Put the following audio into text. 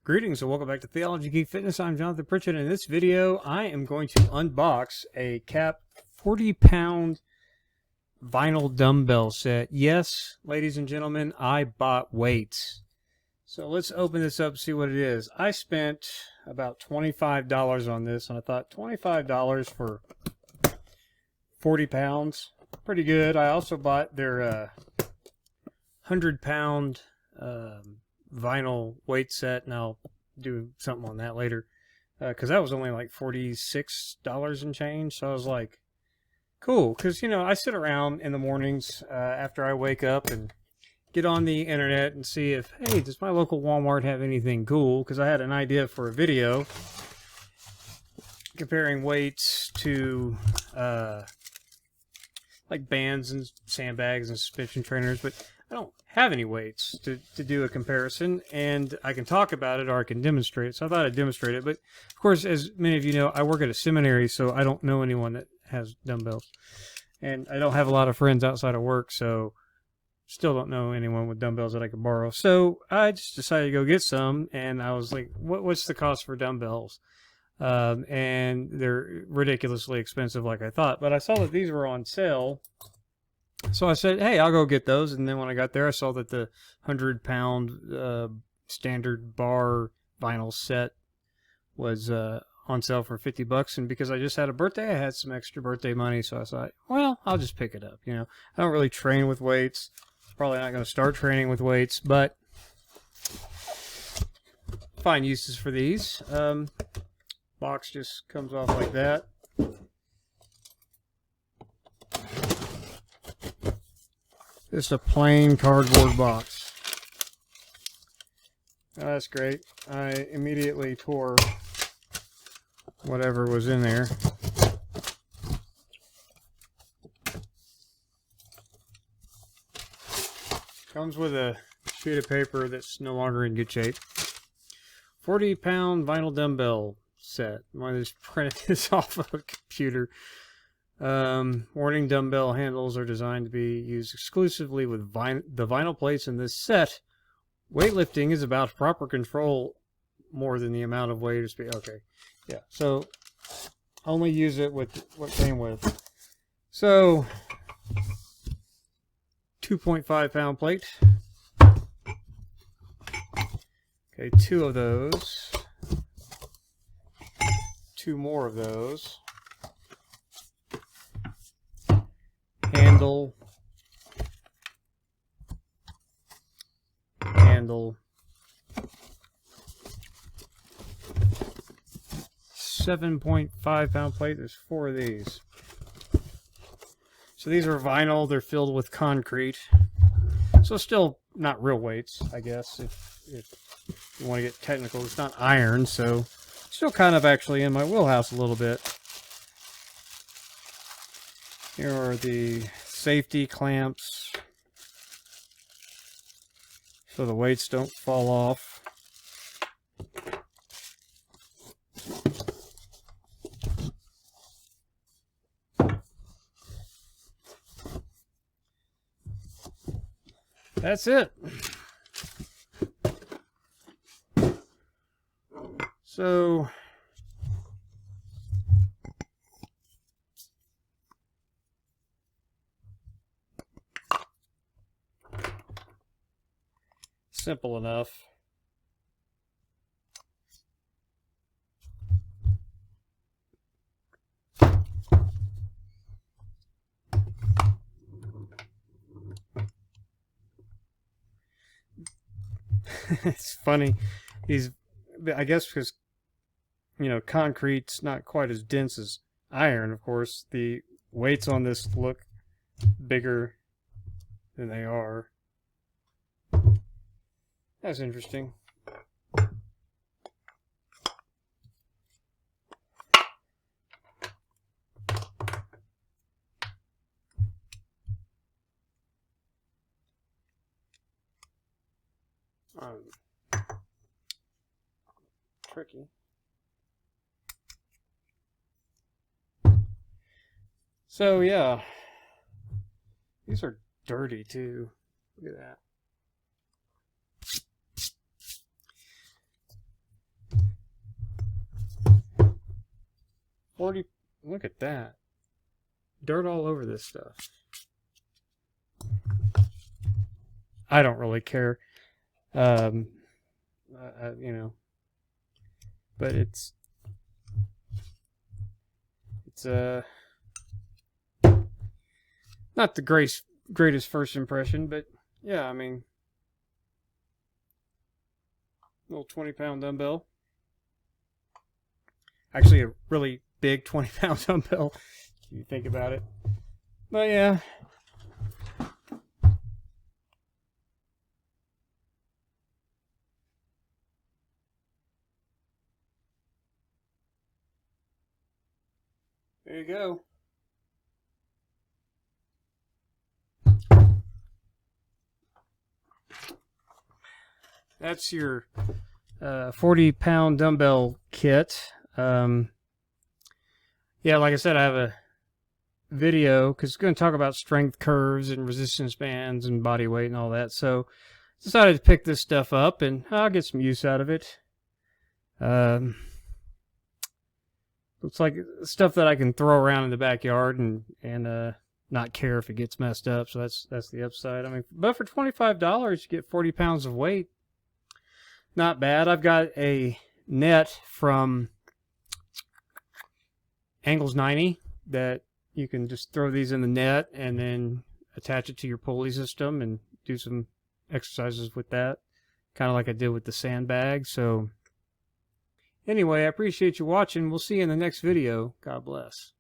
Greetings and welcome back to Theology, Geek, Fitness. I'm Jonathan Pritchett, and in this video I am going to unbox a cap 40-pound vinyl dumbbell set. Yes, ladies and gentlemen, I bought weights. So let's open this up and see what it is. I spent about $25 on this, and I thought $25 for 40 pounds, pretty good. I also bought their 100-pound vinyl weight set, and I'll do something on that later, because that was only like $46 and change. So I was like, cool, because you know I sit around in the mornings after I wake up and get on the internet and see if, hey, does my local Walmart have anything cool, because I had an idea for a video comparing weights to like bands and sandbags and suspension trainers, but I don't have any weights to do a comparison, and I can talk about it or I can demonstrate it. So I thought I'd demonstrate it. But of course, as many of you know, I work at a seminary, so I don't know anyone that has dumbbells. And I don't have a lot of friends outside of work, so still don't know anyone with dumbbells that I could borrow. So I just decided to go get some, and I was like, what's the cost for dumbbells? And they're ridiculously expensive like I thought. But I saw that these were on sale. So I said, hey, I'll go get those. And then when I got there, I saw that the 100-pound standard bar vinyl set was on sale for $50. And because I just had a birthday, I had some extra birthday money. So I thought, well, I'll just pick it up. You know, I don't really train with weights. Probably not going to start training with weights, but find uses for these. Box just comes off like that. Just a plain cardboard box. Oh, that's great. I immediately tore whatever was in there. Comes with a sheet of paper that's no longer in good shape. 40-pound vinyl dumbbell set. I just printed this off of a computer. Warning: dumbbell handles are designed to be used exclusively with the vinyl plates in this set. Weightlifting is about proper control more than the amount of weight is okay. Yeah, so only use it with what came with. So 2.5-pound plate. Okay, 2 of those. 2 more of those. Handle, 7.5-pound plate. There's 4 of these. So these are vinyl. They're filled with concrete. So still not real weights, I guess, if you want to get technical. It's not iron, so still kind of actually in my wheelhouse a little bit. Here are the safety clamps so the weights don't fall off. That's it. So simple enough. It's funny. I guess because, you know, concrete's not quite as dense as iron, of course. The weights on this look bigger than they are. That's interesting. Tricky. So yeah, these are dirty too. Look at that. 40. Look at that. Dirt all over this stuff. I don't really care. You know, but it's not the greatest first impression, but yeah, I mean, little 20-pound dumbbell. Actually, a really big 20-pound dumbbell, if you think about it. But yeah. There you go. That's your 40-pound dumbbell kit. Yeah, like I said, I have a video because it's going to talk about strength curves and resistance bands and body weight and all that. So decided to pick this stuff up and I'll get some use out of it. Looks like stuff that I can throw around in the backyard and not care if it gets messed up. So that's the upside. I mean, but for $25, you get 40 pounds of weight. Not bad. I've got a net from Angles 90 that you can just throw these in the net and then attach it to your pulley system and do some exercises with that, kind of like I did with the sandbag. So anyway, I appreciate you watching. We'll see you in the next video. God bless.